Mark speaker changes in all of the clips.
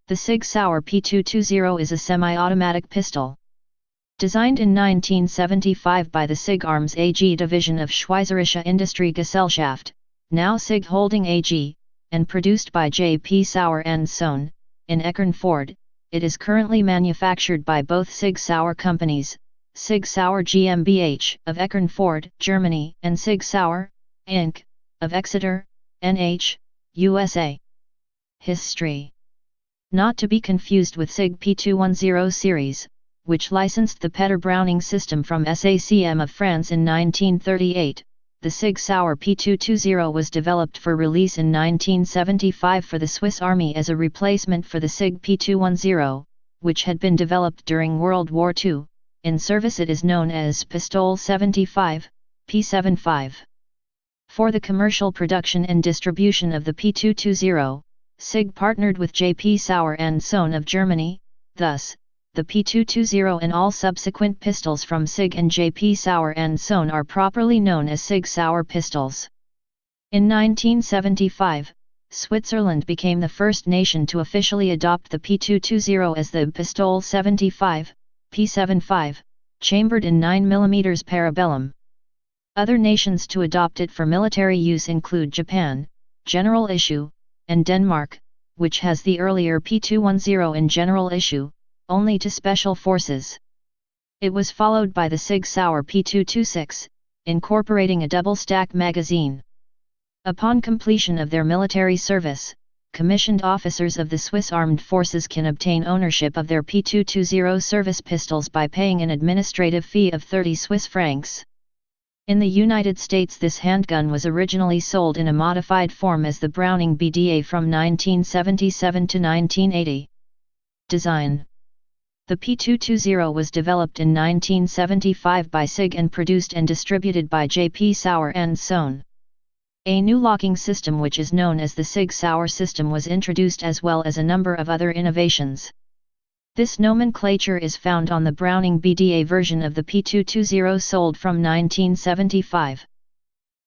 Speaker 1: The SIG Sauer P220 is a semi-automatic pistol. Designed in 1975 by the SIG Arms AG division of Schweizerische Industriegesellschaft, now SIG Holding AG, and produced by J.P. Sauer & Sohn, in Eckernford, it is currently manufactured by both SIG Sauer companies, SIG Sauer GmbH of Eckernford, Germany, and SIG Sauer, Inc., of Exeter, NH, USA. History. Not to be confused with SIG P210 series, which licensed the Petter Browning system from SACM of France in 1938, the SIG Sauer P220 was developed for release in 1975 for the Swiss Army as a replacement for the SIG P210, which had been developed during World War II. In service it is known as Pistol 75, P75. For the commercial production and distribution of the P220, SIG partnered with J.P. Sauer & Sohn of Germany. Thus, the P220 and all subsequent pistols from SIG and J.P. Sauer & Sohn are properly known as SIG Sauer pistols. In 1975, Switzerland became the first nation to officially adopt the P220 as the Pistol 75, P75, chambered in 9mm parabellum. Other nations to adopt it for military use include Japan, general issue, and Denmark, which has the earlier P210 in general issue, only to special forces. It was followed by the SIG Sauer P226, incorporating a double-stack magazine. Upon completion of their military service, commissioned officers of the Swiss Armed Forces can obtain ownership of their P220 service pistols by paying an administrative fee of 30 Swiss francs. In the United States this handgun was originally sold in a modified form as the Browning BDA from 1977 to 1980. Design. The P220 was developed in 1975 by SIG and produced and distributed by J.P. Sauer & Sohn. A new locking system which is known as the SIG Sauer system was introduced as well as a number of other innovations. This nomenclature is found on the Browning BDA version of the P220 sold from 1975.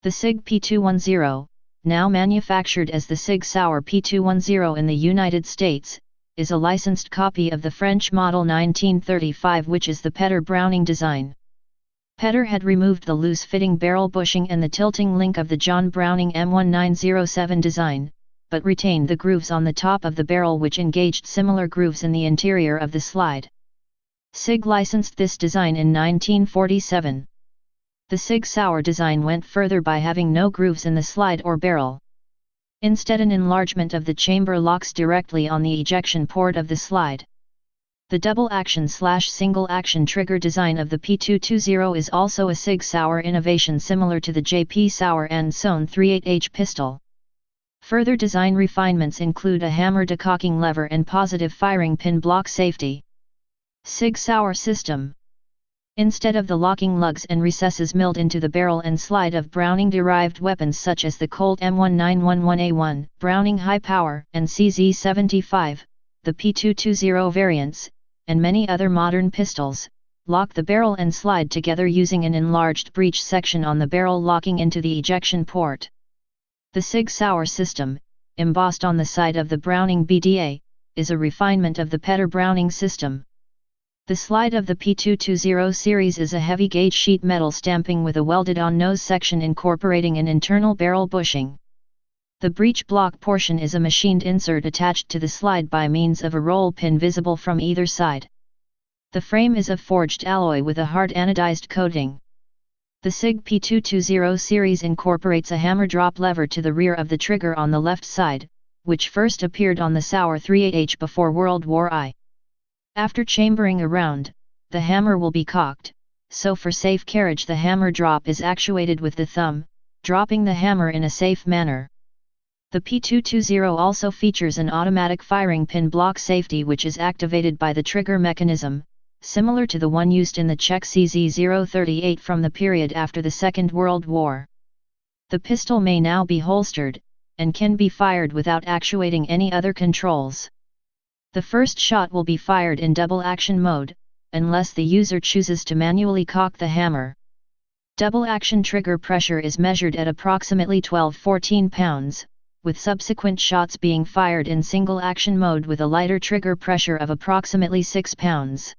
Speaker 1: The SIG P210, now manufactured as the SIG Sauer P210 in the United States, is a licensed copy of the French model 1935 which is the Petter Browning design. Petter had removed the loose-fitting barrel bushing and the tilting link of the John Browning M1907 design, but retained the grooves on the top of the barrel which engaged similar grooves in the interior of the slide. SIG licensed this design in 1947. The SIG Sauer design went further by having no grooves in the slide or barrel. Instead an enlargement of the chamber locks directly on the ejection port of the slide. The double-action/single-action trigger design of the P220 is also a SIG Sauer innovation similar to the J.P. Sauer & Sohn 38H pistol. Further design refinements include a hammer decocking lever and positive firing pin block safety. SIG Sauer system. Instead of the locking lugs and recesses milled into the barrel and slide of Browning-derived weapons such as the Colt M1911A1, Browning High Power, and CZ75, the P220 variants, and many other modern pistols, lock the barrel and slide together using an enlarged breech section on the barrel locking into the ejection port. The SIG Sauer system, embossed on the side of the Browning BDA, is a refinement of the Petter Browning system. The slide of the P220 series is a heavy-gauge sheet metal stamping with a welded-on nose section incorporating an internal barrel bushing. The breech block portion is a machined insert attached to the slide by means of a roll pin visible from either side. The frame is of forged alloy with a hard anodized coating. The SIG P220 series incorporates a hammer drop lever to the rear of the trigger on the left side, which first appeared on the Sauer 38H before World War I. After chambering around, the hammer will be cocked, so for safe carriage the hammer drop is actuated with the thumb, dropping the hammer in a safe manner. The P220 also features an automatic firing pin block safety which is activated by the trigger mechanism, similar to the one used in the Czech CZ038 from the period after the Second World War. The pistol may now be holstered, and can be fired without actuating any other controls. The first shot will be fired in double-action mode, unless the user chooses to manually cock the hammer. Double-action trigger pressure is measured at approximately 12-14 pounds, with subsequent shots being fired in single action mode with a lighter trigger pressure of approximately 6 pounds.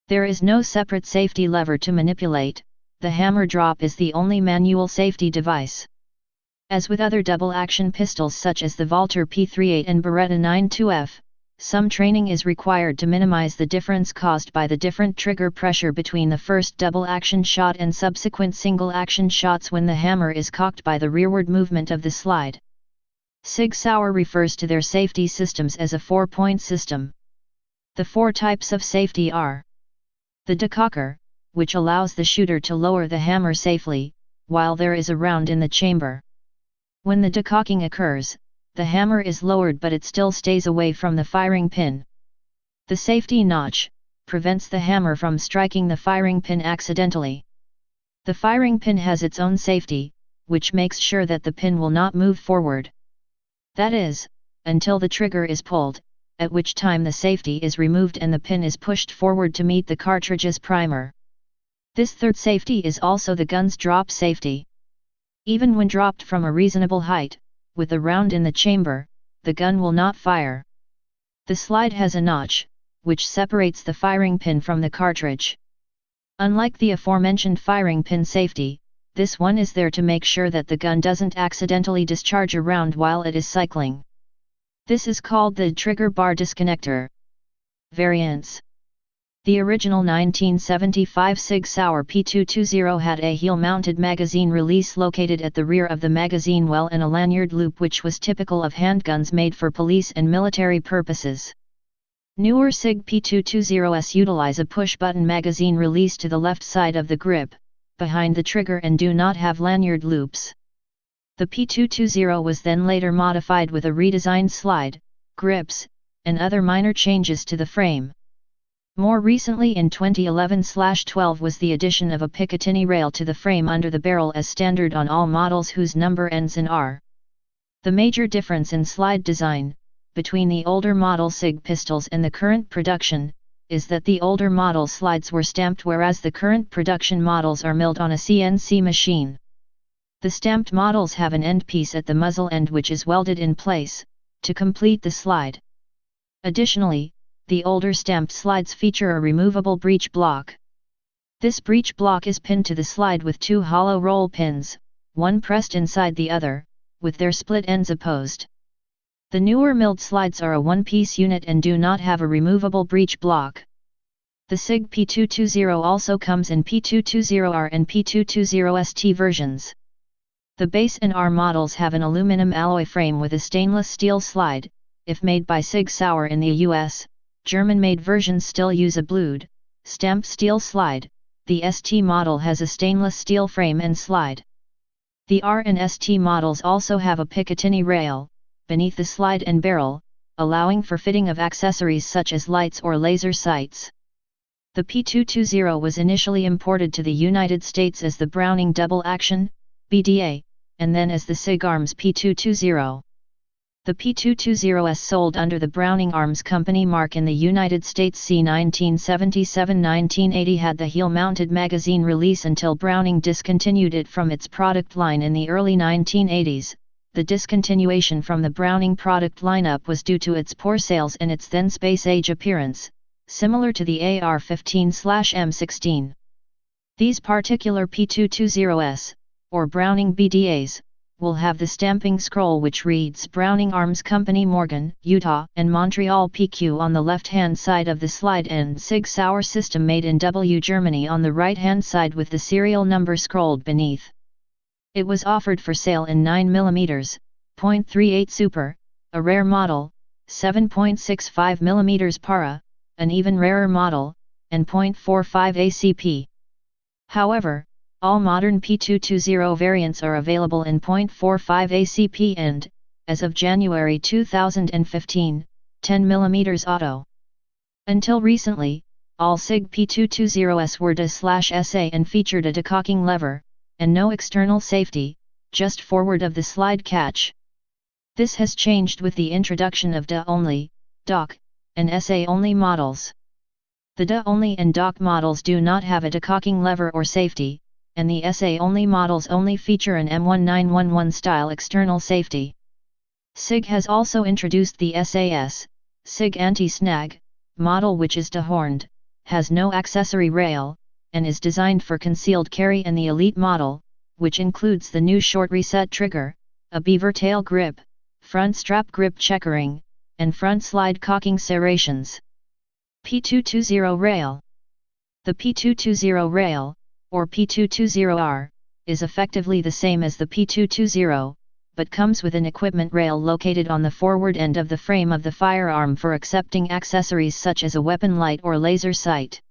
Speaker 1: There is no separate safety lever to manipulate, the hammer drop is the only manual safety device. As with other double-action pistols such as the Walther P38 and Beretta 92F, some training is required to minimize the difference caused by the different trigger pressure between the first double-action shot and subsequent single-action shots when the hammer is cocked by the rearward movement of the slide. SIG Sauer refers to their safety systems as a 4-point system. The 4 types of safety are: the decocker, which allows the shooter to lower the hammer safely, while there is a round in the chamber. When the decocking occurs, the hammer is lowered but it still stays away from the firing pin. The safety notch prevents the hammer from striking the firing pin accidentally. The firing pin has its own safety, which makes sure that the pin will not move forward. That is, until the trigger is pulled, at which time the safety is removed and the pin is pushed forward to meet the cartridge's primer. This third safety is also the gun's drop safety. Even when dropped from a reasonable height, with a round in the chamber, the gun will not fire. The slide has a notch, which separates the firing pin from the cartridge. Unlike the aforementioned firing pin safety, this one is there to make sure that the gun doesn't accidentally discharge a round while it is cycling. This is called the trigger bar disconnector. Variants: the original 1975 SIG Sauer P220 had a heel-mounted magazine release located at the rear of the magazine well and a lanyard loop, which was typical of handguns made for police and military purposes. Newer SIG P220s utilize a push-button magazine release to the left side of the grip, behind the trigger, and do not have lanyard loops. The P220 was then later modified with a redesigned slide, grips, and other minor changes to the frame. More recently in 2011/12 was the addition of a Picatinny rail to the frame under the barrel as standard on all models whose number ends in R. The major difference in slide design, between the older model SIG pistols and the current production, is that the older model slides were stamped whereas the current production models are milled on a CNC machine. The stamped models have an end piece at the muzzle end which is welded in place, to complete the slide. Additionally, the older stamped slides feature a removable breech block. This breech block is pinned to the slide with 2 hollow roll pins, one pressed inside the other, with their split ends opposed. The newer milled slides are a one-piece unit and do not have a removable breech block. The SIG P220 also comes in P220 Ar and P220 ST versions. The base and R models have an aluminum alloy frame with a stainless steel slide. If made by SIG Sauer in the US, German-made versions still use a blued, stamped steel slide. The ST model has a stainless steel frame and slide. The R and ST models also have a Picatinny rail beneath the slide and barrel, allowing for fitting of accessories such as lights or laser sights. The P220 was initially imported to the United States as the Browning Double Action, BDA, and then as the SIG Arms P220. The P220s sold under the Browning Arms Company mark in the United States c. 1977-1980 had the heel-mounted magazine release until Browning discontinued it from its product line in the early 1980s. The discontinuation from the Browning product lineup was due to its poor sales and its then space-age appearance, similar to the AR-15/M16. These particular P220s, or Browning BDAs, will have the stamping scroll which reads Browning Arms Company Morgan, Utah and Montreal PQ on the left-hand side of the slide and SIG Sauer system made in W Germany on the right-hand side with the serial number scrolled beneath. It was offered for sale in 9mm, .38 Super, a rare model, 7.65mm Para, an even rarer model, and .45 ACP. However, all modern P220 variants are available in .45 ACP and, as of January 2015, 10mm auto. Until recently, all SIG P220s were DA/SA and featured a decocking lever, and no external safety, just forward of the slide catch. This has changed with the introduction of DA-only, DOC, and SA-only models. The DA-only and DOC models do not have a decocking lever or safety, and the SA-only models only feature an M1911 style external safety. SIG has also introduced the SAS, SIG anti-snag, model which is dehorned, has no accessory rail, and is designed for concealed carry, and the Elite model, which includes the new short reset trigger, a beaver tail grip, front strap grip checkering, and front slide cocking serrations. P220 rail. The P220 rail, or P220 Ar, is effectively the same as the P220, but comes with an equipment rail located on the forward end of the frame of the firearm for accepting accessories such as a weapon light or laser sight.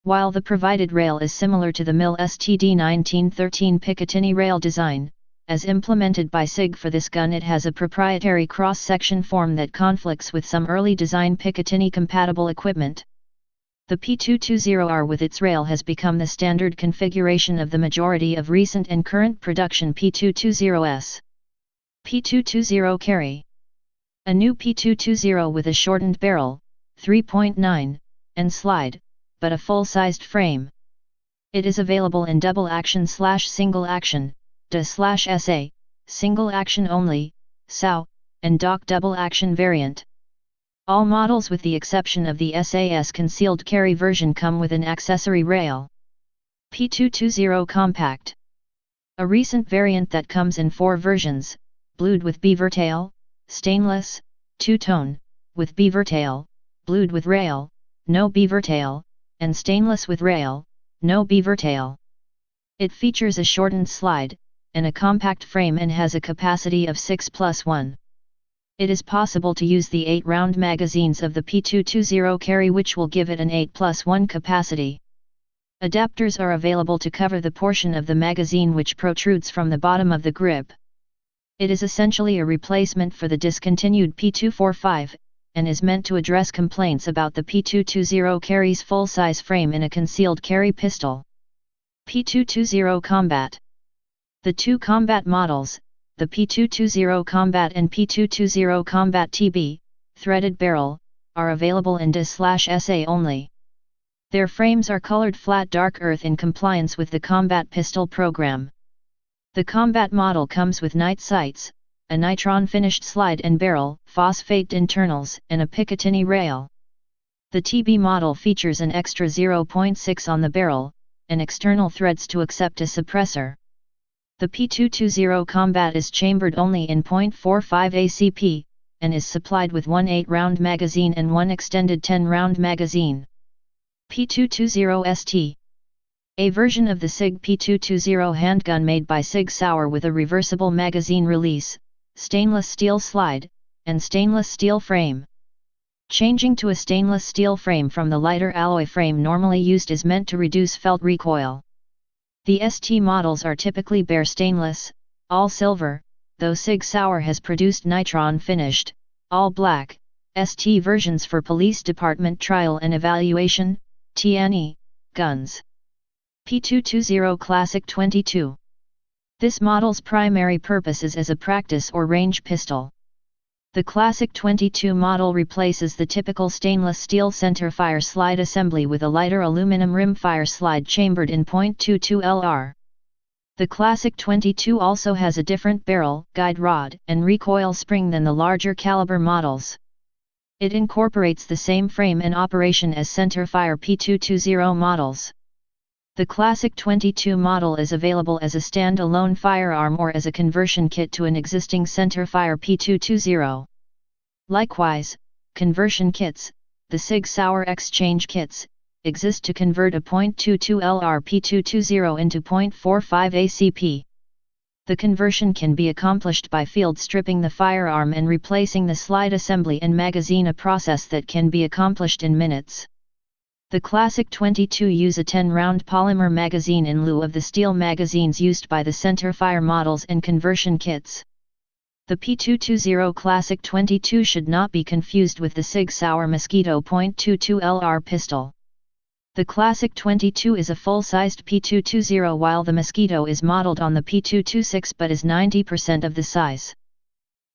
Speaker 1: While the provided rail is similar to the MIL STD 1913 Picatinny rail design, as implemented by SIG for this gun, it has a proprietary cross-section form that conflicts with some early design Picatinny-compatible equipment. The P220 Ar with its rail has become the standard configuration of the majority of recent and current production P220s. P220 carry. A new P220 with a shortened barrel, 3.9, and slide, but a full-sized frame. It is available in double action/single action, DA/SA, single action only, SAO, and DOC double action variant. All models with the exception of the SAS concealed carry version come with an accessory rail. P220 compact. A recent variant that comes in 4 versions: blued with beaver tail, stainless, two-tone, with beaver tail, blued with rail, no beaver tail, and stainless with rail, no beaver tail. It features a shortened slide, and a compact frame, and has a capacity of 6+1. It is possible to use the 8-round magazines of the P220 carry, which will give it an 8+1 capacity. Adapters are available to cover the portion of the magazine which protrudes from the bottom of the grip. It is essentially a replacement for the discontinued P245, and is meant to address complaints about the P220 carry's full-size frame in a concealed carry pistol. P220 Combat. The two combat models, the P220 Combat and P220 Combat TB, threaded barrel, are available in DA/SA only. Their frames are colored flat dark earth in compliance with the Combat pistol program. The Combat model comes with night sights, a nitron finished slide and barrel, phosphate internals, and a Picatinny rail. The TB model features an extra 0.6 on the barrel, and external threads to accept a suppressor. The P220 Combat is chambered only in .45 ACP, and is supplied with one 8-round magazine and one extended 10-round magazine. P220 ST. A version of the SIG P220 handgun made by SIG Sauer with a reversible magazine release, stainless steel slide, and stainless steel frame. Changing to a stainless steel frame from the lighter alloy frame normally used is meant to reduce felt recoil. The ST models are typically bare stainless, all silver, though SIG Sauer has produced nitron finished, all black, ST versions for police department trial and evaluation, TNE, guns. P220 Classic 22. This model's primary purpose is as a practice or range pistol. The Classic 22 model replaces the typical stainless steel center fire slide assembly with a lighter aluminum rim fire slide chambered in .22 LR. The Classic 22 also has a different barrel, guide rod, and recoil spring than the larger caliber models. It incorporates the same frame and operation as centerfire P220 models. The Classic 22 model is available as a stand-alone firearm or as a conversion kit to an existing centerfire P220. Likewise, conversion kits, the SIG Sauer exchange kits, exist to convert a .22 LR P220 into .45 ACP. The conversion can be accomplished by field stripping the firearm and replacing the slide assembly and magazine, a process that can be accomplished in minutes. The Classic 22 use a 10-round polymer magazine in lieu of the steel magazines used by the centerfire models and conversion kits. The P220 Classic 22 should not be confused with the SIG Sauer Mosquito .22 LR pistol. The Classic 22 is a full-sized P220 while the Mosquito is modeled on the P226 but is 90% of the size.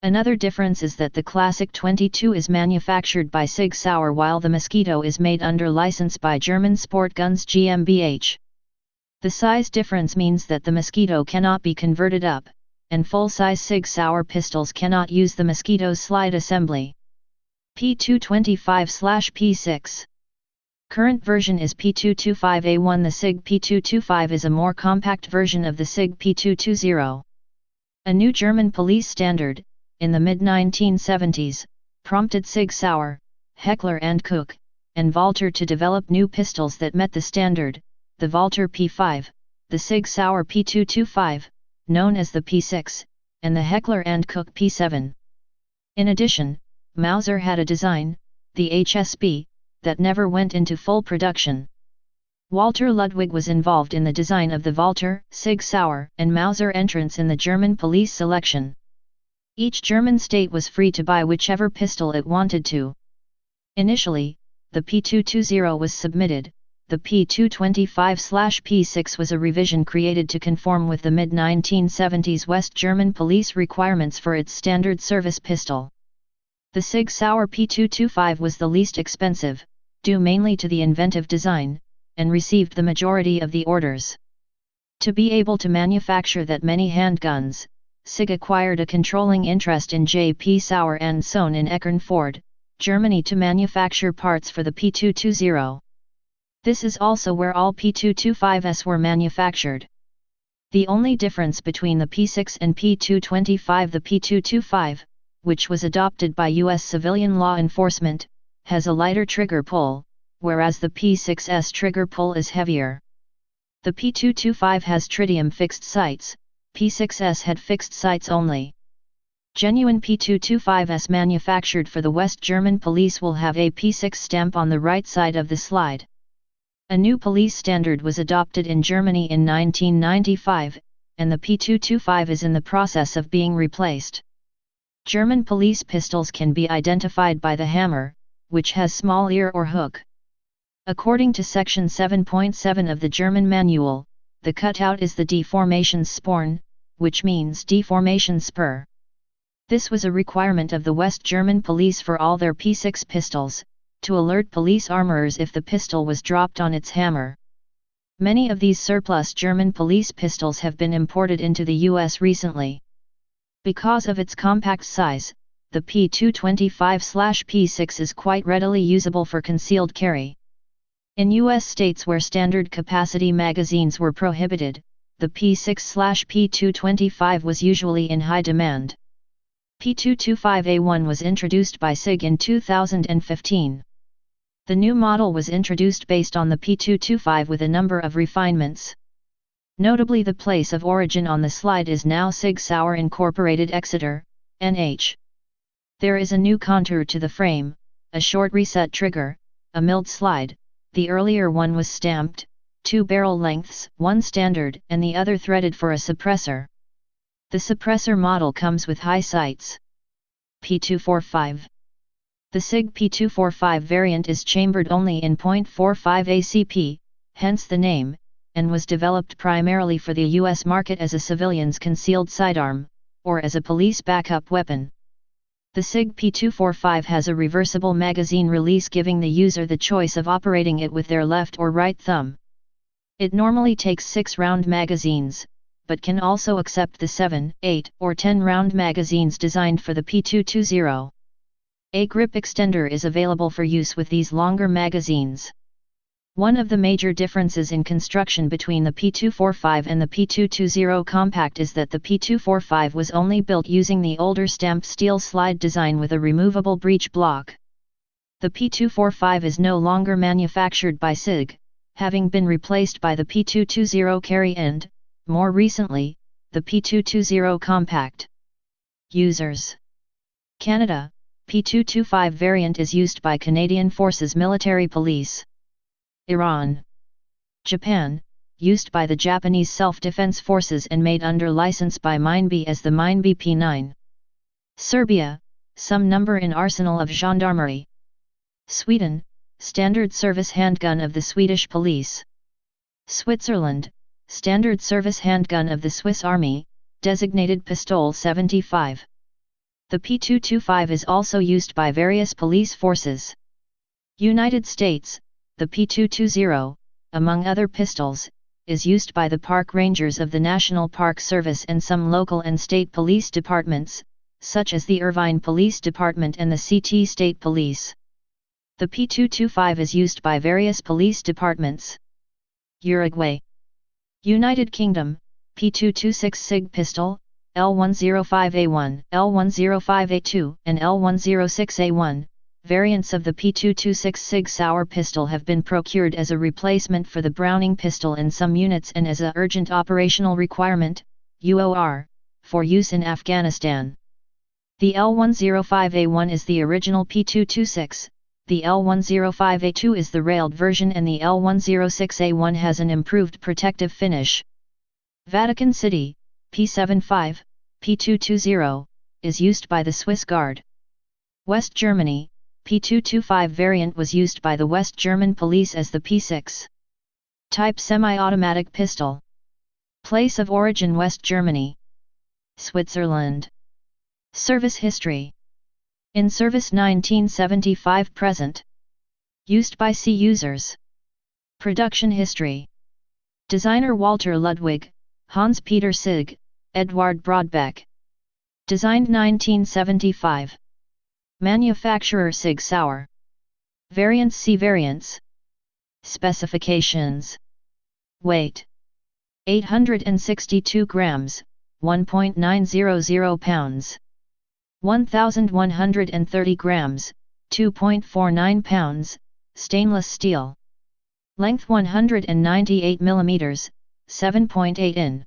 Speaker 1: Another difference is that the Classic 22 is manufactured by SIG Sauer while the Mosquito is made under license by German Sport Guns GmbH. The size difference means that the Mosquito cannot be converted up, and full-size SIG Sauer pistols cannot use the mosquito's slide assembly. P225/P6. Current version is P225A1. The SIG P225 is a more compact version of the SIG P220. A new German police standard, in the mid-1970s, prompted SIG Sauer, Heckler & Koch, and Walter to develop new pistols that met the standard, the Walter P5, the SIG Sauer P225, known as the P6, and the Heckler & Koch P7. In addition, Mauser had a design, the HSB, that never went into full production. Walter Ludwig was involved in the design of the Walter, SIG Sauer, and Mauser entrants in the German police selection. Each German state was free to buy whichever pistol it wanted to. Initially, the P220 was submitted. The P225/P6 was a revision created to conform with the mid-1970s West German police requirements for its standard service pistol. The SIG Sauer P225 was the least expensive, due mainly to the inventive design, and received the majority of the orders. To be able to manufacture that many handguns, SIG acquired a controlling interest in J.P. Sauer & Sohn in Eckernford, Germany to manufacture parts for the P220. This is also where all P225s were manufactured. The only difference between the P6 and P225, the P225, which was adopted by U.S. civilian law enforcement, has a lighter trigger pull, whereas the P6's trigger pull is heavier. The P225 has tritium fixed sights, P6s had fixed sights only. Genuine P225s manufactured for the West German police will have a P6 stamp on the right side of the slide. A new police standard was adopted in Germany in 1995, and the P225 is in the process of being replaced. German police pistols can be identified by the hammer, which has small ear or hook. According to Section 7.7 of the German manual, the cutout is the Deformationssporn, which means deformation spur. This was a requirement of the West German police for all their P6 pistols, to alert police armorers if the pistol was dropped on its hammer. Many of these surplus German police pistols have been imported into the US recently. Because of its compact size, the P225/P6 is quite readily usable for concealed carry. In U.S. states where standard capacity magazines were prohibited, the P6/P225 was usually in high demand. P225A1 was introduced by SIG in 2015. The new model was introduced based on the P225 with a number of refinements. Notably, the place of origin on the slide is now SIG Sauer Incorporated Exeter, NH. There is a new contour to the frame, a short reset trigger, a milled slide. The earlier one was stamped, 2 barrel lengths, one standard and the other threaded for a suppressor. The suppressor model comes with high sights. P245. The SIG P245 variant is chambered only in .45 ACP, hence the name, and was developed primarily for the U.S. market as a civilian's concealed sidearm, or as a police backup weapon. The SIG P245 has a reversible magazine release, giving the user the choice of operating it with their left or right thumb. It normally takes 6-round magazines, but can also accept the 7, 8, or 10-round magazines designed for the P220. A grip extender is available for use with these longer magazines. One of the major differences in construction between the P245 and the P220 compact is that the P245 was only built using the older stamped steel slide design with a removable breech block. The P245 is no longer manufactured by SIG, having been replaced by the P220 carry and, more recently, the P220 compact. Users: Canada, P225 variant is used by Canadian Forces Military Police. Iran. Japan, used by the Japanese Self-Defense Forces and made under license by MineB as the MineB P9. Serbia, some number in arsenal of gendarmerie. Sweden, standard service handgun of the Swedish police. Switzerland, standard service handgun of the Swiss Army, designated Pistol 75. The P225 is also used by various police forces. United States, the P220, among other pistols, is used by the park rangers of the National Park Service and some local and state police departments, such as the Irvine Police Department and the CT State Police. The P225 is used by various police departments. Uruguay. United Kingdom, P226 Sig Pistol, L105A1, L105A2, and L106A1, variants of the P226 Sig Sauer pistol have been procured as a replacement for the Browning pistol in some units and as a urgent operational requirement, UOR, for use in Afghanistan. The L105A1 is the original P226, the L105A2 is the railed version, and the L106A1 has an improved protective finish. Vatican City, P75, P220, is used by the Swiss Guard. West Germany, P225 variant was used by the West German police as the P6. Type semi-automatic pistol. Place of origin West Germany. Switzerland. Service history. In service 1975 present. Used by C users. Production history. Designer Walter Ludwig, Hans Peter Sig, Eduard Brodbeck. Designed 1975. Manufacturer SIG Sauer. Variants see variants. Specifications. Weight. 862 grams, 1.900 pounds. 1130 grams, 2.49 pounds, stainless steel. Length 198 mm, 7.8 in.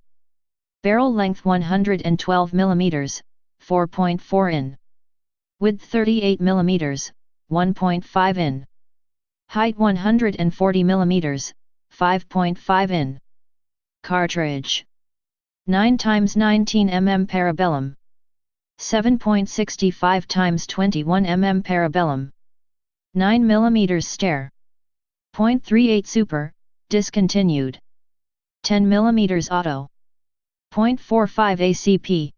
Speaker 1: Barrel length 112 mm, 4.4 in. Width 38 mm, 1.5 in. Height 140 mm, 5.5 in. Cartridge. 9x19 mm parabellum. 7.65 x 21 mm parabellum. 9 mm stare. .38 super, discontinued. 10 mm auto. .45 ACP.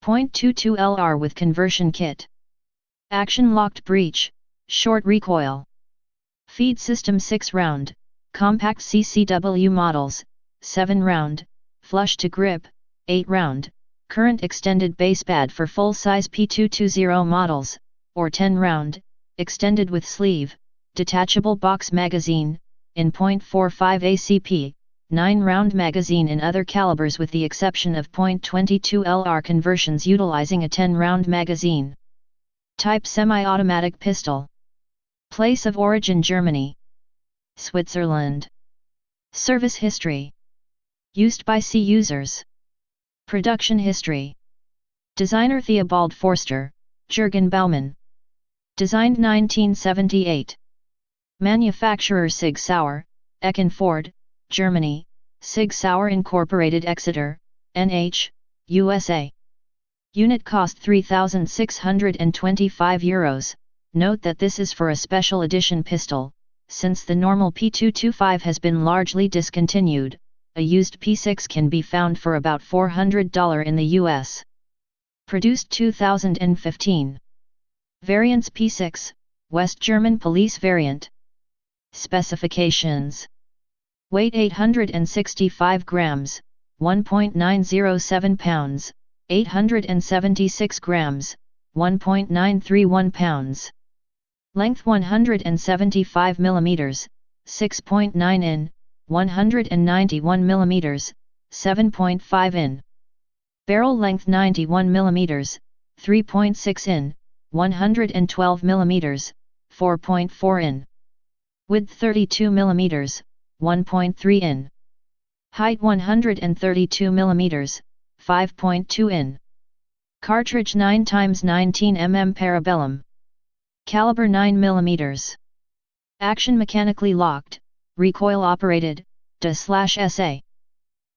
Speaker 1: .22 LR with conversion kit. Action locked breech, short recoil. Feed system 6 round, compact CCW models, 7 round, flush to grip, 8 round, current extended basepad for full-size P220 models, or 10 round, extended with sleeve, detachable box magazine, in .45 ACP, 9 round magazine in other calibers with the exception of .22 LR conversions utilizing a 10 round magazine. Type semi-automatic pistol. Place of origin Germany. Switzerland. Service history. Used by C users. Production history. Designer Theobald Forster, Jürgen Baumann. Designed 1978. Manufacturer SIG Sauer, Eckernford, Germany, SIG Sauer Incorporated Exeter, NH, USA. Unit cost €3,625. Note that this is for a special edition pistol, since the normal P225 has been largely discontinued. A used P6 can be found for about $400 in the US. Produced 2015. Variants P6, West German Police variant. Specifications. Weight 865 grams, 1.907 pounds, 876 grams, 1.931 pounds. Length 175 mm, 6.9 in, 191 mm, 7.5 in. Barrel length 91 mm, 3.6 in, 112 mm, 4.4 in. Width 32 mm, 1.3 in. Height 132 mm, 5.2 in. Cartridge 9x19 mm parabellum. Caliber 9 mm. Action mechanically locked, recoil operated, DA/SA.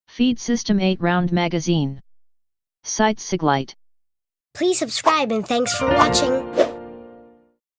Speaker 1: Feed system 8 round magazine. Sight Siglite.
Speaker 2: Please subscribe and thanks for watching.